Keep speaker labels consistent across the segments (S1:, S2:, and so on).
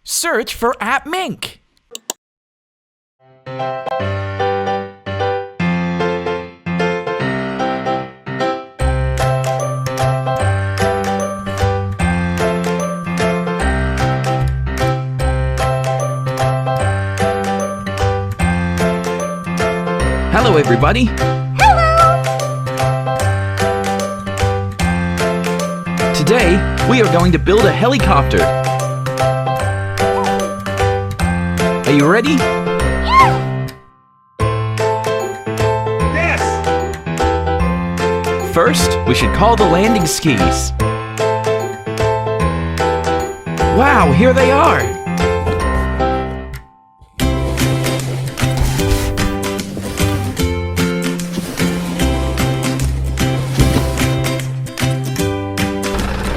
S1: Search for appMink. Hello, everybody.
S2: Hello!
S1: Today, we are going to build a helicopter. Are you ready?
S2: Yeah!
S3: Yes!
S1: First, we should call the landing skis. Wow, here they are!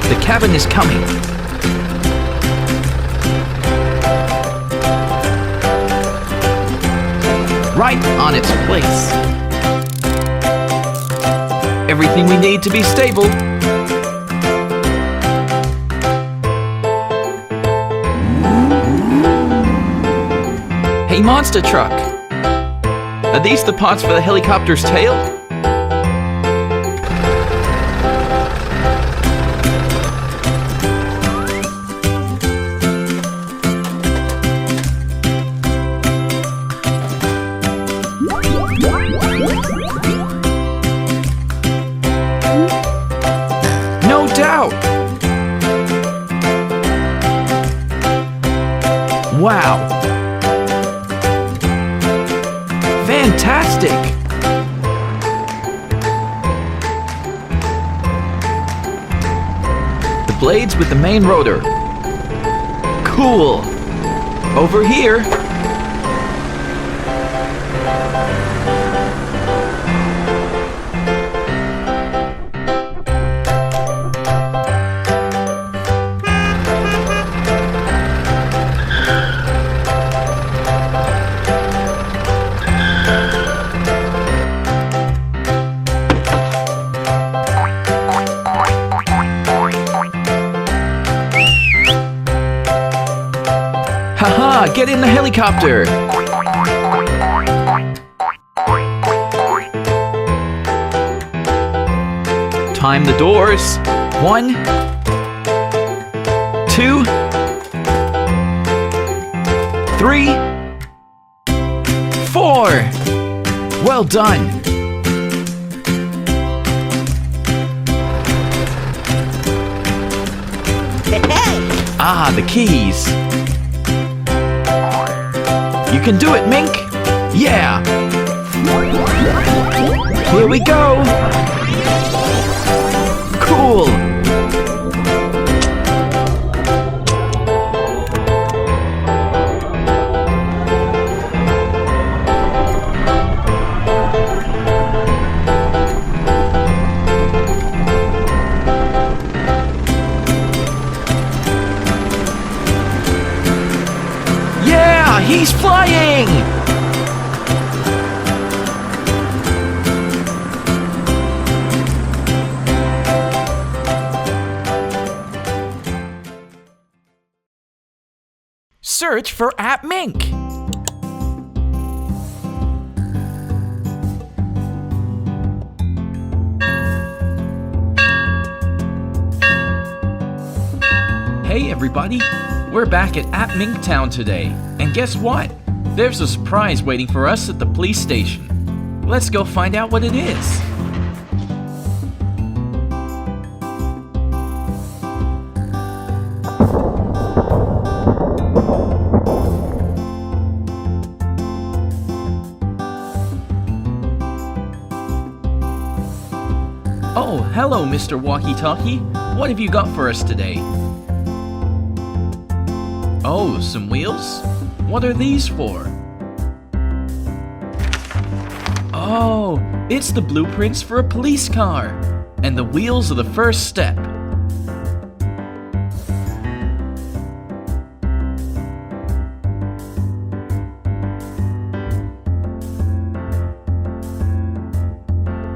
S1: The cabin is coming. Right on its place. Everything we need to be stable. Hey, monster truck! Are these the parts for the helicopter's tail? No doubt! Wow! Fantastic! The blades with the main rotor. Cool! Over here! Haha, get in the helicopter! Time the doors. 1, 2, 3, 4. Well done. Ah, the keys. You can do it, Mink! Yeah! Here we go! Cool! Yeah! He's flying! Search for appMink. Hey everybody, we're back at appMink Town today, and guess what? There's a surprise waiting for us at the police station. Let's go find out what it is. Oh, hello, Mr. Walkie-Talkie. What have you got for us today? Oh, some wheels? What are these for? Oh, it's the blueprints for a police car. And the wheels are the first step.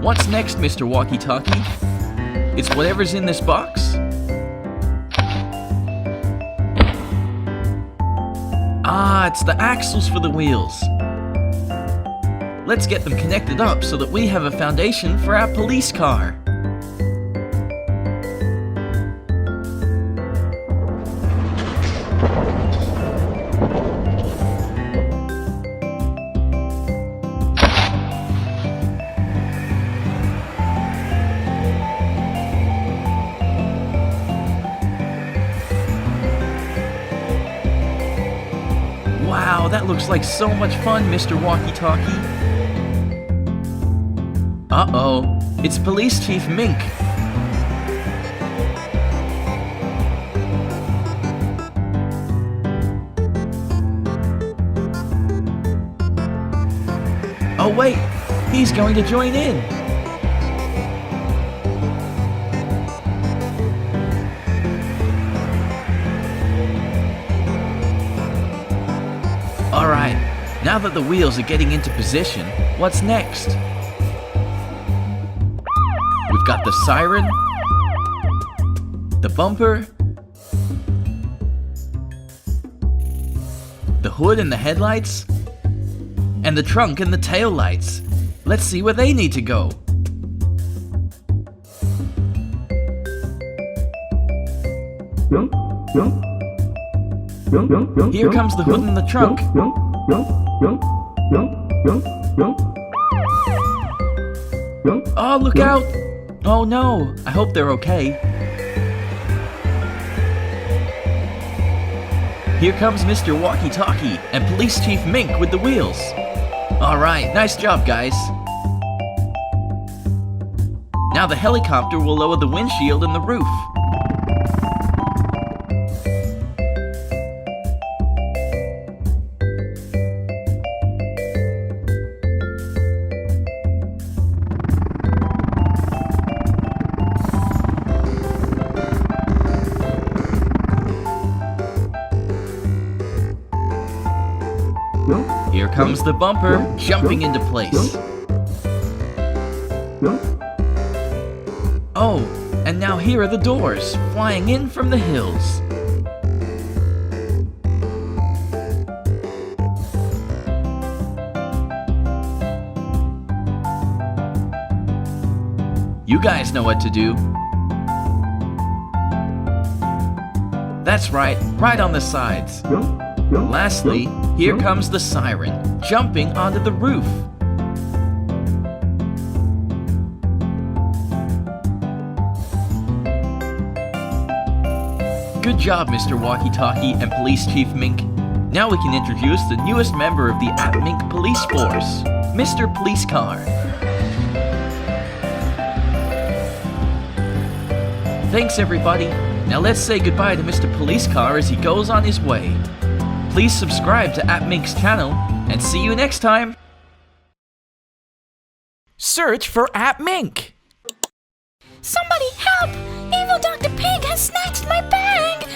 S1: What's next, Mr. Walkie-Talkie? It's whatever's in this box? Ah, it's the axles for the wheels. Let's get them connected up so that we have a foundation for our police car. Wow, that looks like so much fun, Mr. Walkie-Talkie. Uh-oh, it's Police Chief Mink. Oh wait, he's going to join in. Alright, now that the wheels are getting into position, what's next? We've got the siren, the bumper, the hood and the headlights, and the trunk and the tail lights. Let's see where they need to go. Here comes the hood and the trunk. Oh, look out! Oh no, I hope they're okay. Here comes Mr. Walkie-Talkie and Police Chief Mink with the wheels. Alright, nice job, guys. Now the helicopter will lower the windshield and the roof. Here comes the bumper, jumping into place. Oh, and now here are the doors, flying in from the hills. You guys know what to do. That's right on the sides. Lastly, here comes the siren, jumping onto the roof. Good job, Mr. Walkie-Talkie and Police Chief Mink. Now we can introduce the newest member of the appMink police force, Mr. Police Car. Thanks, everybody. Now let's say goodbye to Mr. Police Car as he goes on his way. Please subscribe to appMink's channel, and see you next time! Search for appMink!
S2: Somebody help! Evil Dr. Pig has snatched my bag!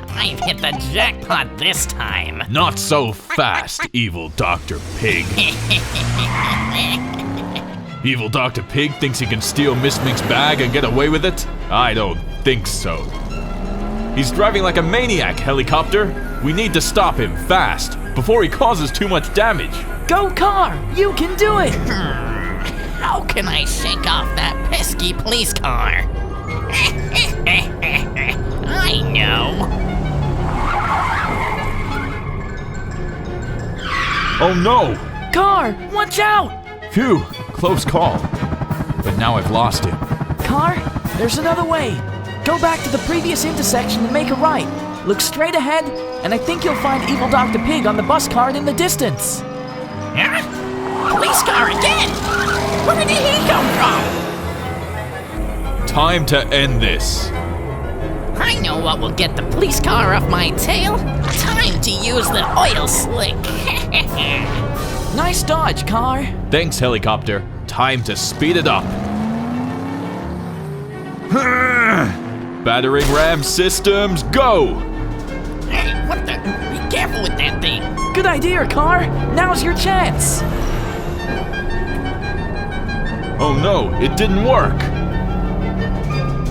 S3: I've hit the jackpot this time.
S4: Not so fast, Evil Dr. Pig. Evil Dr. Pig thinks he can steal Miss Mink's bag and get away with it? I don't think so. He's driving like a maniac, Helicopter. We need to stop him fast, before he causes too much damage.
S1: Go, Car! You can do it!
S3: How can I shake off that pesky police car? I know.
S4: Oh no!
S1: Car, watch out!
S4: Phew, close call. But now I've lost him.
S1: Car, there's another way. Go back to the previous intersection and make a right. Look straight ahead, and I think you'll find Evil Dr. Pig on the bus card in the distance.
S3: Huh? Police car again? Where did he come from?
S4: Time to end this.
S3: I know what will get the police car off my tail. Time to use the oil slick.
S1: Nice dodge, Car.
S4: Thanks, Helicopter. Time to speed it up. Battering ram systems, go!
S3: Hey, what the? Be careful with that thing.
S1: Good idea, Car. Now's your chance.
S3: Ah,
S4: Oh no, it didn't work.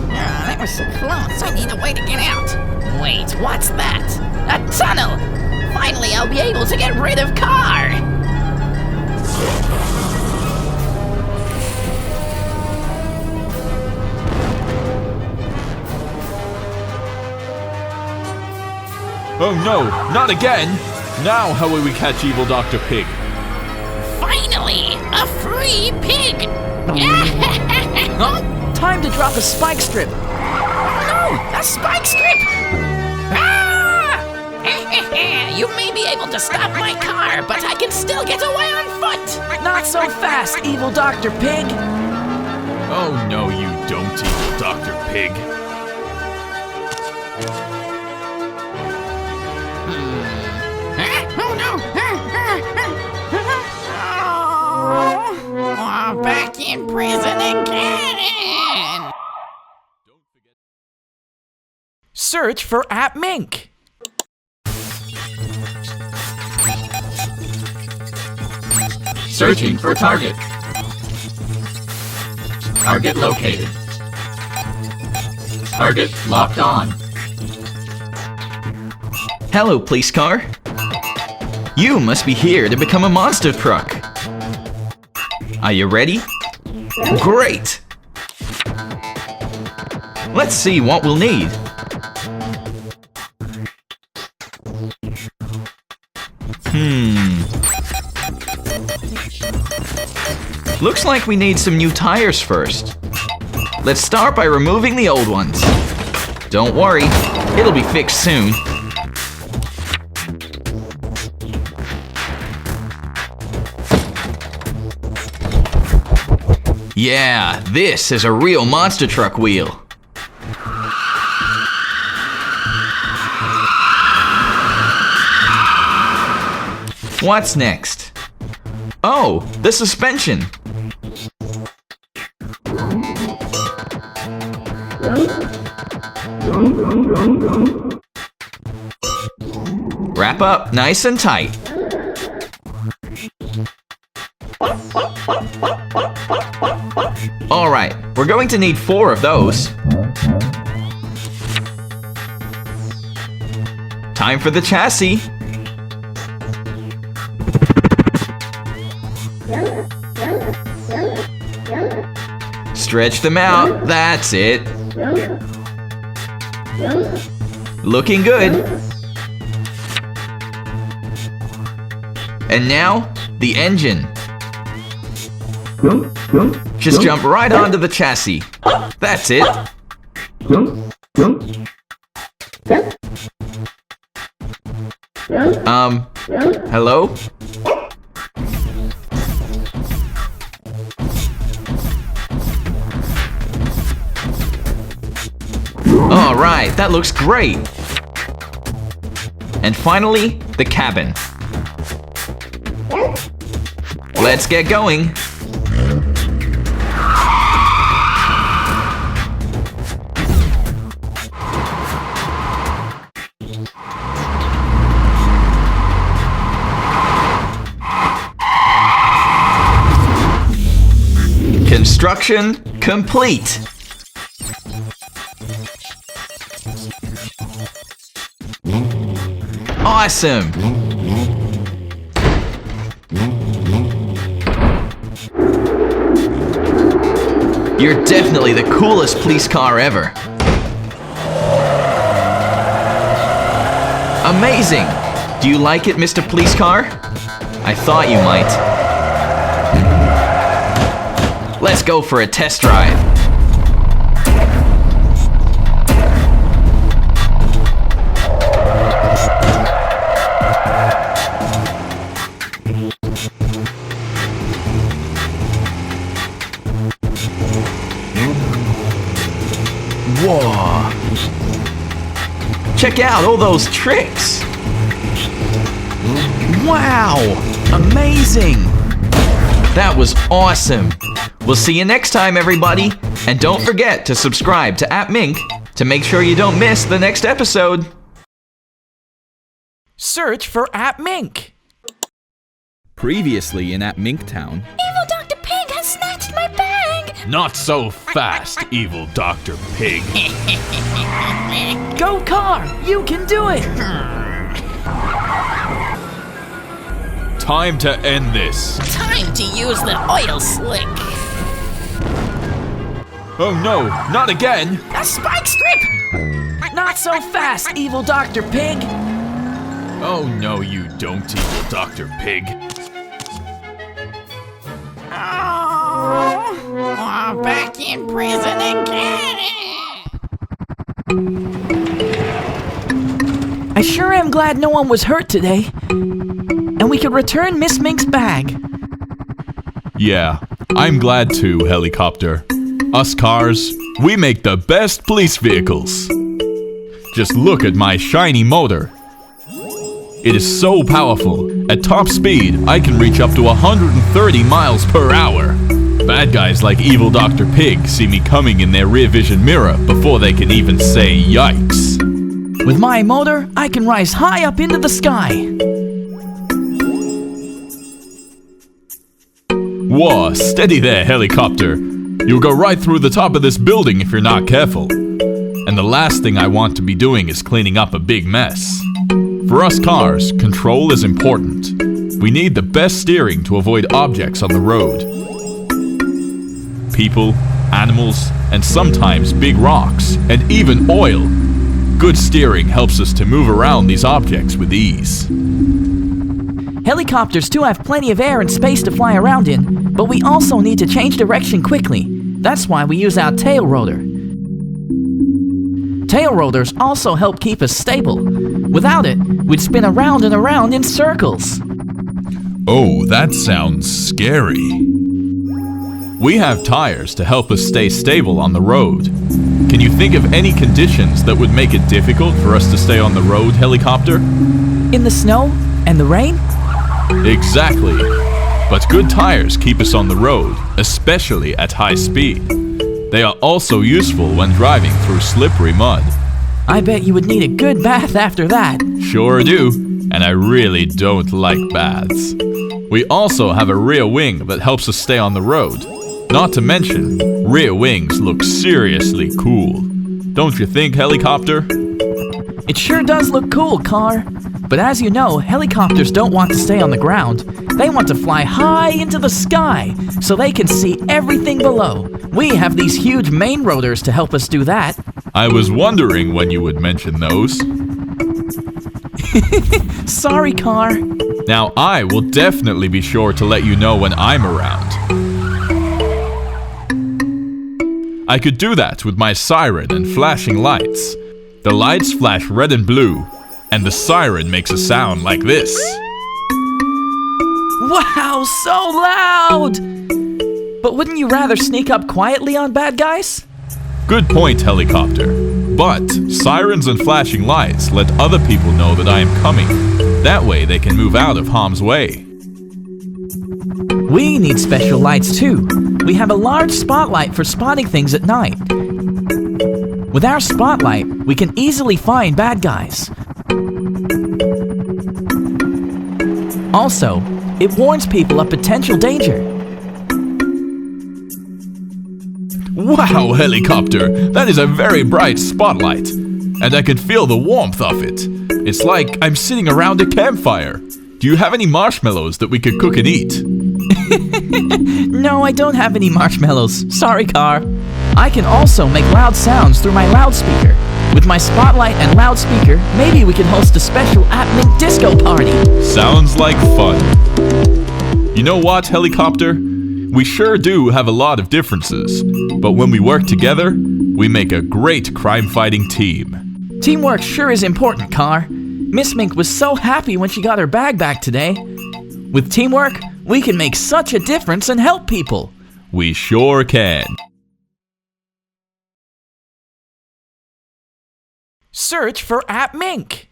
S3: That are so close. I need a way to get out. Wait, what's that? A tunnel! Finally, I'll be able to get rid of Car!
S4: Oh no, not again! Now how will we catch evil Dr. Pig?
S3: Finally, a free pig!
S1: Huh? Time to drop a spike strip.
S3: No, a spike strip! Ah! You may be able to stop my car, but I can still get away on foot!
S1: Not so fast, evil Dr. Pig.
S4: Oh no, you don't, evil Dr. Pig.
S3: Oh no! Oh, back in prison again!
S1: Search for appMink.
S5: Searching for target. Target located. Target locked on.
S1: Hello, police car. You must be here to become a monster truck. Are you ready? Great! Let's see what we'll need. Looks like we need some new tires first. Let's start by removing the old ones. Don't worry, it'll be fixed soon. Yeah, this is a real monster truck wheel. What's next? Oh, the suspension. Wrap up nice and tight. Alright, we're going to need 4 of those. Time for the chassis. Stretch them out, that's it. Looking good. And now, the engine. Just jump right onto the chassis. That's it. Hello? Alright, that looks great. And finally, the cabin. Let's get going. Construction complete. Awesome. You're definitely the coolest police car ever. Amazing. Do you like it, Mr. Police Car? I thought you might. Let's go for a test drive. Whoa. Check out all those tricks. Wow, amazing. That was awesome. We'll see you next time, everybody. And don't forget to subscribe to appMink to make sure you don't miss the next episode. Search for appMink. Previously in appMink Town.
S2: Evil Dr. Pig has snatched my bag!
S4: Not so fast, evil Dr. Pig.
S6: Go, car! You can do it!
S4: Time to end this.
S3: Time to use the oil slick.
S4: Oh no, not again!
S3: A spike strip!
S6: Not so fast, evil Dr. Pig!
S4: Oh no, you don't, evil Dr. Pig.
S3: Oh, back in prison again.
S6: I sure am glad no one was hurt today. And we could return Miss Mink's bag.
S4: Yeah, I'm glad too, Helicopter. Us cars, we make the best police vehicles. Just look at my shiny motor. It is so powerful. At top speed, I can reach up to 130 miles per hour. Bad guys like evil Dr. Pig see me coming in their rear vision mirror before they can even say yikes.
S6: With my motor, I can rise high up into the sky.
S4: Whoa, steady there, Helicopter. You'll go right through the top of this building if you're not careful. And the last thing I want to be doing is cleaning up a big mess. For us cars, control is important. We need the best steering to avoid objects on the road. People, animals, and sometimes big rocks, and even oil. Good steering helps us to move around these objects with ease.
S6: Helicopters too have plenty of air and space to fly around in, but we also need to change direction quickly. That's why we use our tail rotor. Tail rotors also help keep us stable. Without it, we'd spin around and around in circles.
S4: Oh, that sounds scary. We have tires to help us stay stable on the road. Can you think of any conditions that would make it difficult for us to stay on the road, Helicopter?
S6: In the snow and the rain?
S4: Exactly. But good tires keep us on the road, especially at high speed. They are also useful when driving through slippery mud.
S6: I bet you would need a good bath after that.
S4: Sure do, and I really don't like baths. We also have a rear wing that helps us stay on the road. Not to mention, rear wings look seriously cool. Don't you think, Helicopter?
S6: It sure does look cool, car. But as you know, helicopters don't want to stay on the ground. They want to fly high into the sky, so they can see everything below. We have these huge main rotors to help us do that.
S4: I was wondering when you would mention those.
S6: Sorry, car.
S4: Now I will definitely be sure to let you know when I'm around. I could do that with my siren and flashing lights. The lights flash red and blue, and the siren makes a sound like this.
S6: Wow, so loud! But wouldn't you rather sneak up quietly on bad guys?
S4: Good point, Helicopter. But sirens and flashing lights let other people know that I am coming. That way they can move out of harm's way.
S6: We need special lights too. We have a large spotlight for spotting things at night. With our spotlight, we can easily find bad guys. Also, it warns people of potential danger.
S4: Wow, Helicopter, that is a very bright spotlight. And I can feel the warmth of it. It's like I'm sitting around a campfire. Do you have any marshmallows that we could cook and eat?
S6: No, I don't have any marshmallows. Sorry, car. I can also make loud sounds through my loudspeaker. With my spotlight and loudspeaker, maybe we can host a special appMink disco party.
S4: Sounds like fun. You know what, Helicopter? We sure do have a lot of differences, but when we work together, we make a great crime-fighting team.
S6: Teamwork sure is important, car. Miss Mink was so happy when she got her bag back today. With teamwork, we can make such a difference and help people.
S4: We sure can.
S6: Search for appMink.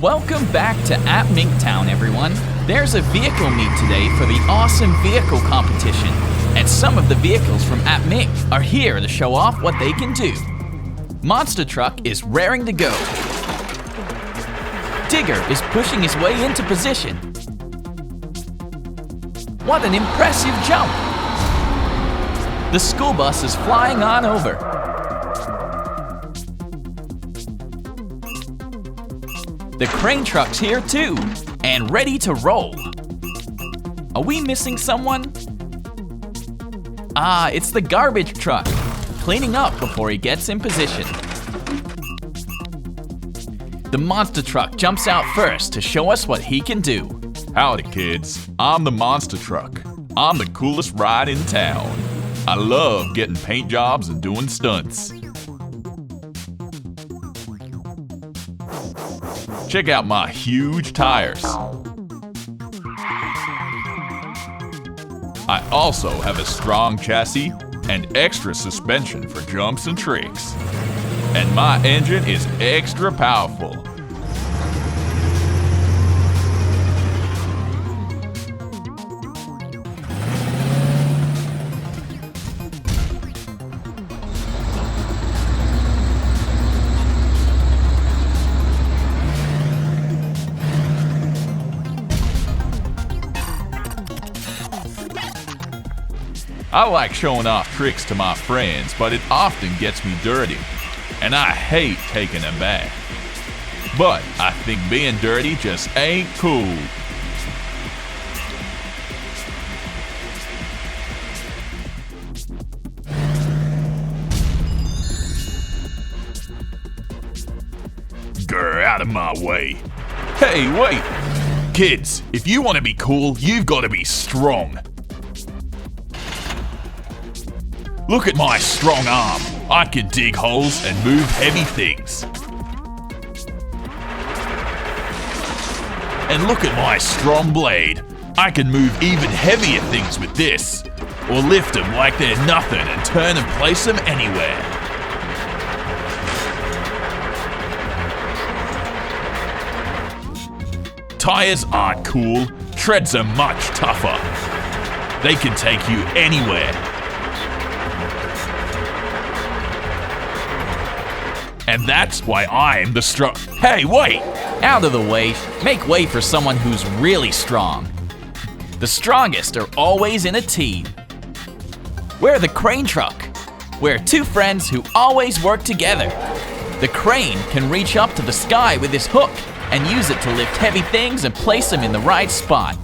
S1: Welcome back to appMink Town, everyone. There's a vehicle meet today for the awesome vehicle competition, and some of the vehicles from appMink are here to show off what they can do. Monster Truck is raring to go. Digger is pushing his way into position. What an impressive jump!
S6: The school bus is flying on over. The crane truck's here too, and ready to roll. Are we missing someone? Ah, it's the garbage truck, cleaning up before he gets in position. The monster truck jumps out first to show us what he can do.
S4: Howdy, kids. I'm the monster truck. I'm the coolest ride in town. I love getting paint jobs and doing stunts. Check out my huge tires. I also have a strong chassis and extra suspension for jumps and tricks. And my engine is extra powerful. I like showing off tricks to my friends, but it often gets me dirty, and I hate taking them back. But I think being dirty just ain't cool. Grr, out of my way. Hey, wait! Kids, if you want to be cool, you've got to be strong. Look at my strong arm. I can dig holes and move heavy things. And look at my strong blade. I can move even heavier things with this, or lift them like they're nothing and turn and place them anywhere. Tires aren't cool. Treads are much tougher. They can take you anywhere. And that's why I'm the strong. Hey, wait!
S6: Out of the way, make way for someone who's really strong. The strongest are always in a team. We're the crane truck. We're two friends who always work together. The crane can reach up to the sky with his hook and use it to lift heavy things and place them in the right spot.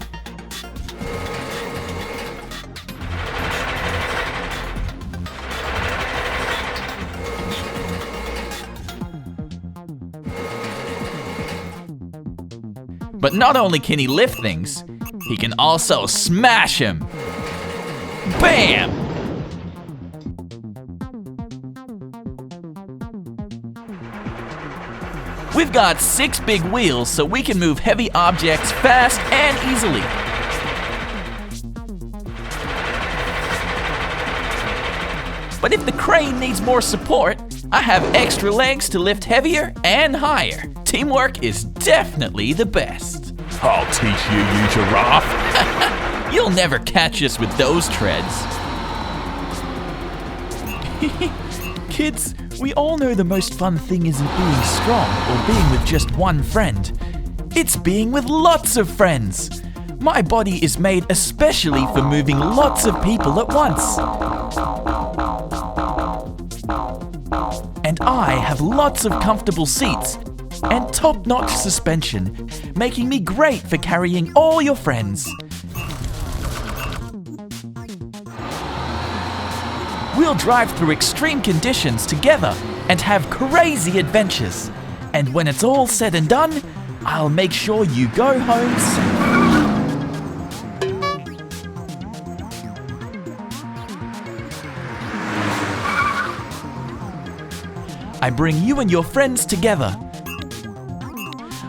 S6: But not only can he lift things, he can also smash them. Bam! We've got 6 big wheels so we can move heavy objects fast and easily. But if the crane needs more support, I have extra legs to lift heavier and higher. Teamwork is definitely the best.
S4: I'll teach you, you giraffe.
S6: You'll never catch us with those treads. Kids, we all know the most fun thing isn't being strong or being with just one friend. It's being with lots of friends. My body is made especially for moving lots of people at once. And I have lots of comfortable seats and top-notch suspension, making me great for carrying all your friends. We'll drive through extreme conditions together and have crazy adventures. And when it's all said and done, I'll make sure you go home safe. I bring you and your friends together.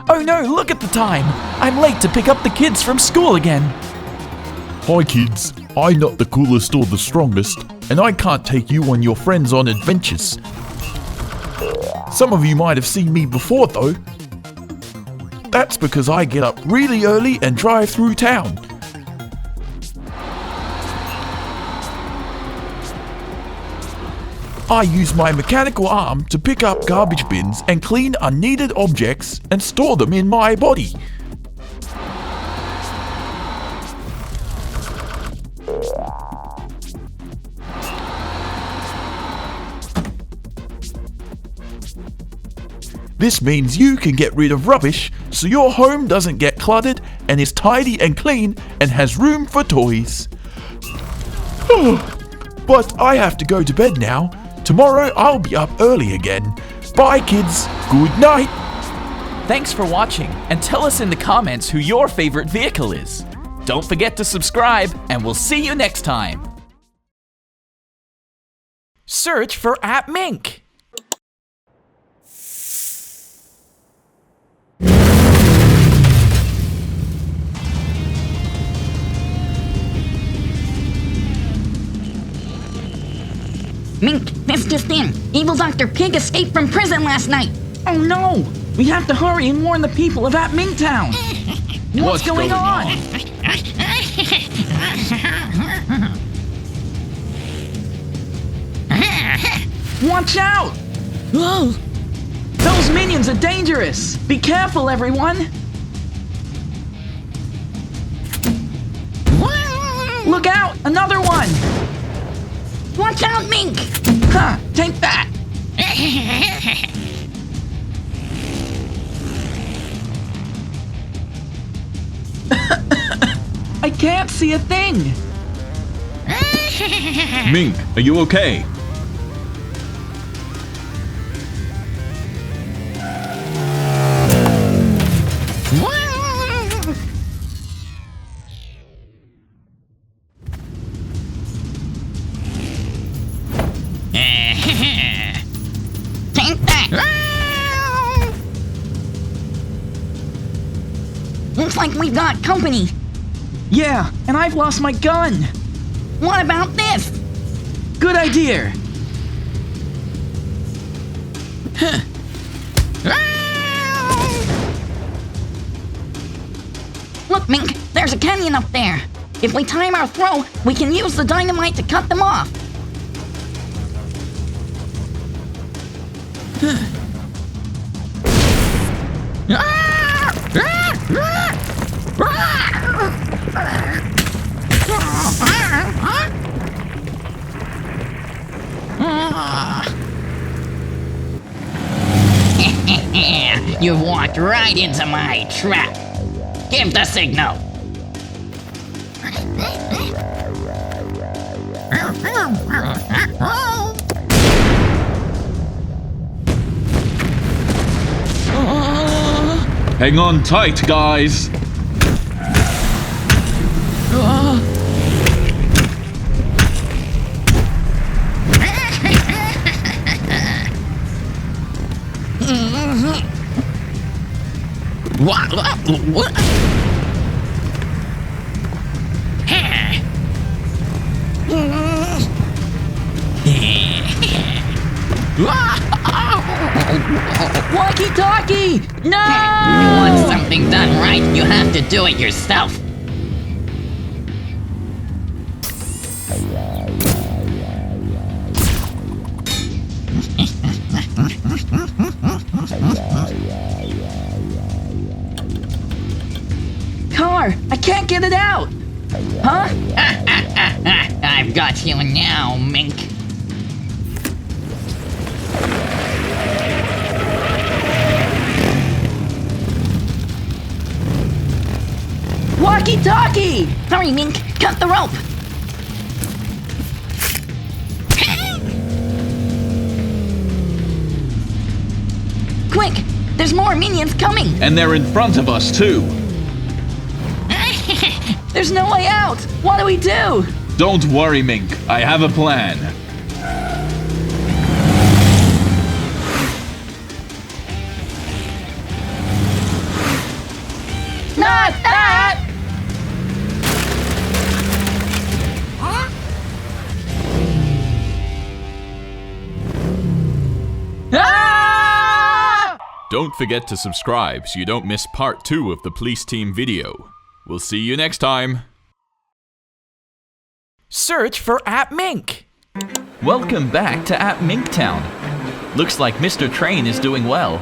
S6: Oh no, look at the time! I'm late to pick up the kids from school again.
S7: Hi kids, I'm not the coolest or the strongest, and I can't take you and your friends on adventures. Some of you might have seen me before though. That's because I get up really early and drive through town. I use my mechanical arm to pick up garbage bins and clean unneeded objects and store them in my body. This means you can get rid of rubbish so your home doesn't get cluttered and is tidy and clean and has room for toys. But I have to go to bed now. Tomorrow I'll be up early again. Bye kids, good night.
S6: Thanks for watching, and tell us in the comments who your favorite vehicle is. Don't forget to subscribe, and we'll see you next time. Search for appMink.
S2: Mink, this just in. Evil Dr. Pig escaped from prison last night.
S6: Oh no! We have to hurry and warn the people of appMink Town. What's going on? Watch out! Whoa! Those minions are dangerous! Be careful, everyone! Look out! Another one!
S2: Watch out, Mink!
S6: Ha! Take that! I can't see a thing!
S4: Mink, are you okay?
S2: Take that! Looks like we've got company.
S6: Yeah, and I've lost my gun!
S2: What about this?
S6: Good idea!
S2: Look, Mink, there's a canyon up there. If we time our throw, we can use the dynamite to cut them off.
S3: You walked right into my trap. Give the signal.
S4: Hang on tight, guys.
S3: What?
S6: Walkie Talkie! No!
S3: You want something done right, you have to do it yourself.
S6: Car, I can't get it out! Huh?
S3: I've got you now, Mink.
S6: Walkie Talkie!
S2: Hurry, Mink, cut the rope. Quick, there's more minions coming.
S4: And they're in front of us, too.
S6: There's no way out! What do we do?
S4: Don't worry, Mink. I have a plan.
S6: Not that! Ah!
S4: Don't forget to subscribe so you don't miss part 2 of the police team video. We'll see you next time.
S6: Search for appMink. Welcome back to appMink Town. Looks like Mr. Train is doing well.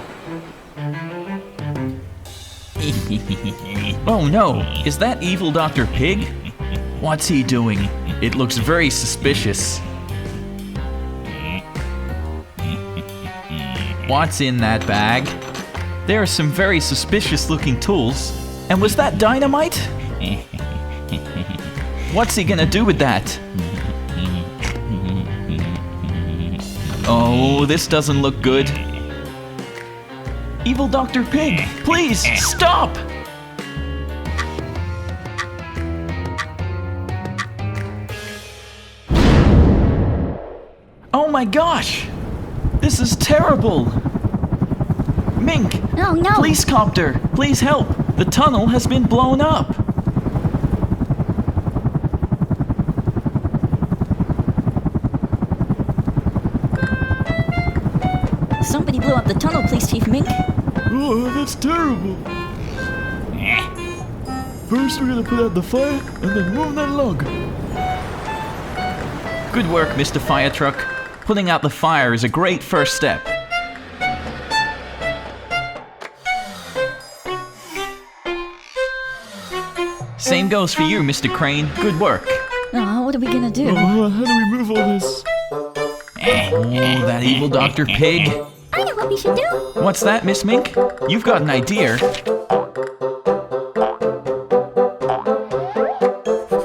S6: Oh no, is that evil Dr. Pig? What's he doing? It looks very suspicious.
S1: What's in that bag? There are some very suspicious looking tools. And was that dynamite? What's he gonna do with that? Oh, this doesn't look good. Evil Dr. Pig, please stop! Oh my gosh! This is terrible! Mink!
S2: Oh no!
S1: Police copter! Please help! The tunnel has been blown up!
S2: Somebody blew up the tunnel, please, Chief Mink.
S7: Oh, that's terrible. First, we're gonna put out the fire and then move that log.
S1: Good work, Mr. Fire Truck. Putting out the fire is a great first step. Same goes for you, Mr. Crane. Good work.
S2: Oh, what are we gonna do?
S7: Oh, how do we move all this?
S1: Oh, that evil Dr. Pig.
S2: I know what we should do.
S1: What's that, Miss Mink? You've got an idea.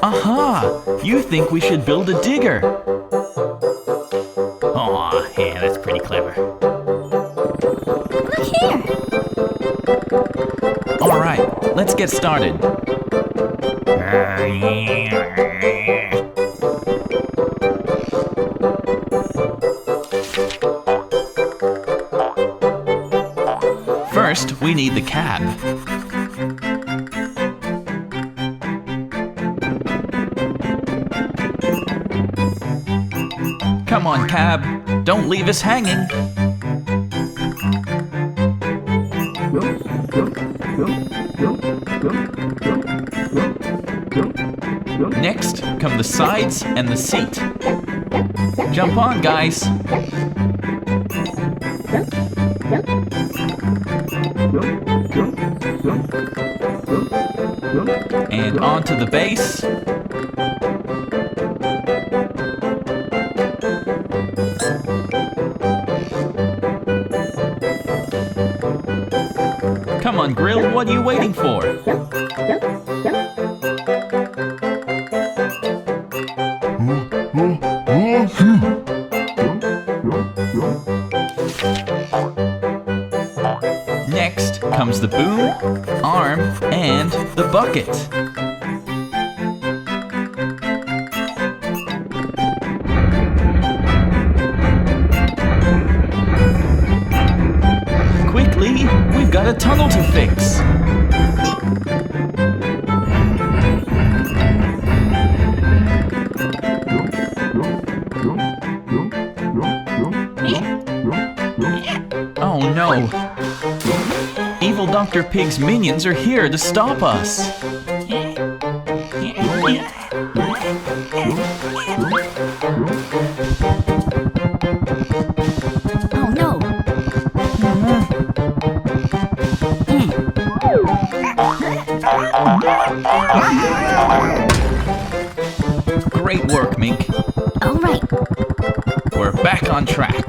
S1: Aha! You think we should build a digger.
S3: Aw, yeah, that's pretty clever.
S2: Look here.
S1: All right, let's get started. First, we need the cab. Come on, cab. Don't leave us hanging. Next come the sides and the seat. Jump on, guys. And onto the base. Come on, Grill, what are you waiting for? Next comes the boom, arm, and the bucket. Quickly, we've got a tunnel to fix. Oh no! Evil Dr. Pig's minions are here to stop us.
S2: Oh no.
S1: Great work, Mink.
S2: All right.
S1: We're back on track.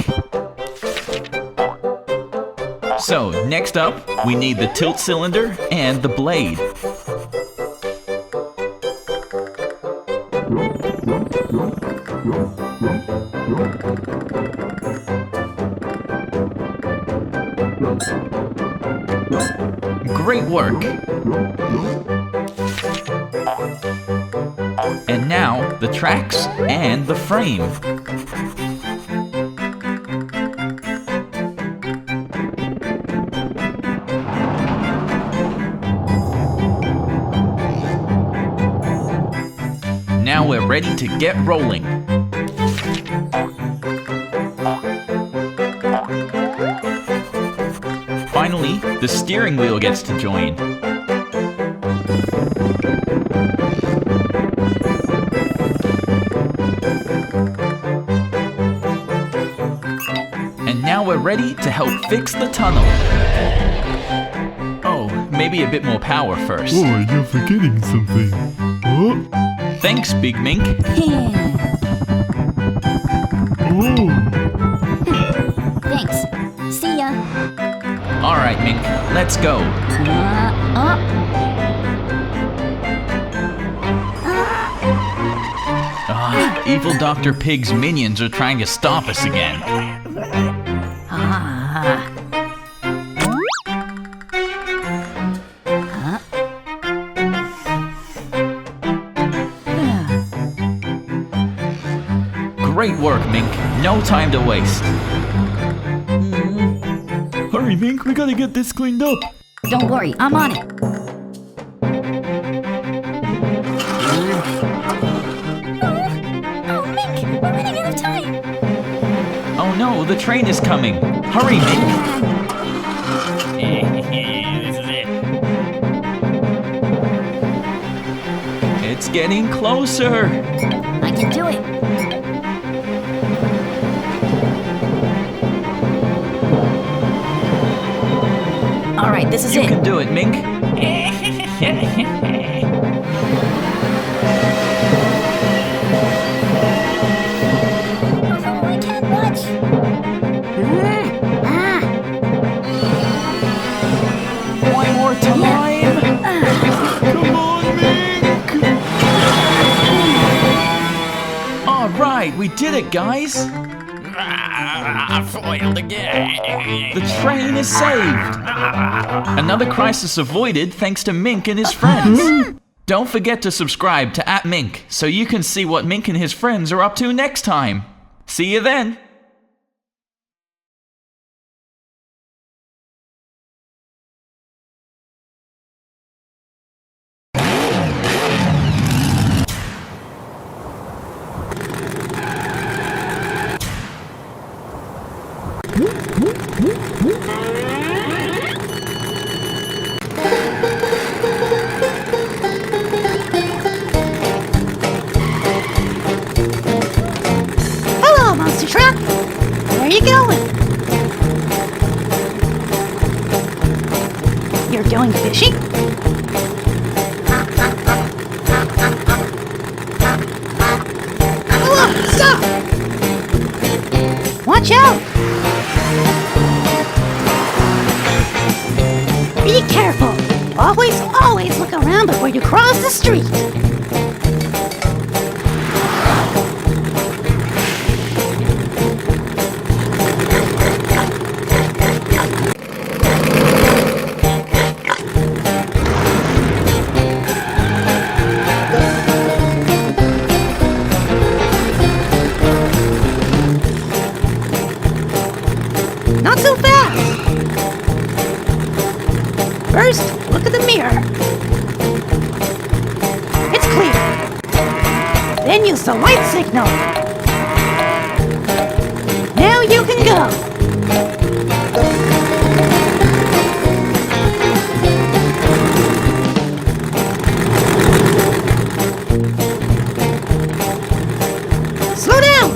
S1: So, next up, we need the tilt cylinder and the blade. Great work. And now, the tracks and the frame. Now we're ready to get rolling. Finally, the steering wheel gets to join. And now we're ready to help fix the tunnel. Oh, maybe a bit more power first.
S7: Oh, you're forgetting something. Oh,
S1: Thanks, Big Mink.
S7: oh.
S2: Thanks. See ya.
S1: All right, Mink, let's go. Evil Dr. Pig's minions are trying to stop us again. Great work, Mink. No time to waste.
S7: Hurry, Mink, we gotta get this cleaned up.
S2: Don't worry, I'm on it. Oh, Mink, we're running out of time.
S1: Oh no, the train is coming. Hurry, Mink.
S3: This is it.
S1: It's getting closer.
S2: I can do it. All right, this is
S1: You
S2: it.
S1: can do it, Mink.
S2: Oh, I can't watch.
S1: One more time.
S7: Come on, Mink!
S1: All right, we did it, guys.
S3: Foiled again.
S1: The train is saved. Another crisis avoided thanks to Mink and his friends. Don't forget to subscribe to appMink so you can see what Mink and his friends are up to next time. See you then.
S2: Hello, monster truck. Where are you going? You're going fishing? Hello, stop! Watch out! Be careful. Always look around before you cross the street. Not so fast! First, look at the mirror. It's clear. Then use the light signal. Now you can go. Slow down!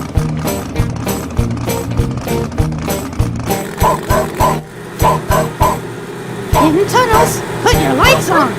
S2: In tunnels, put your lights on.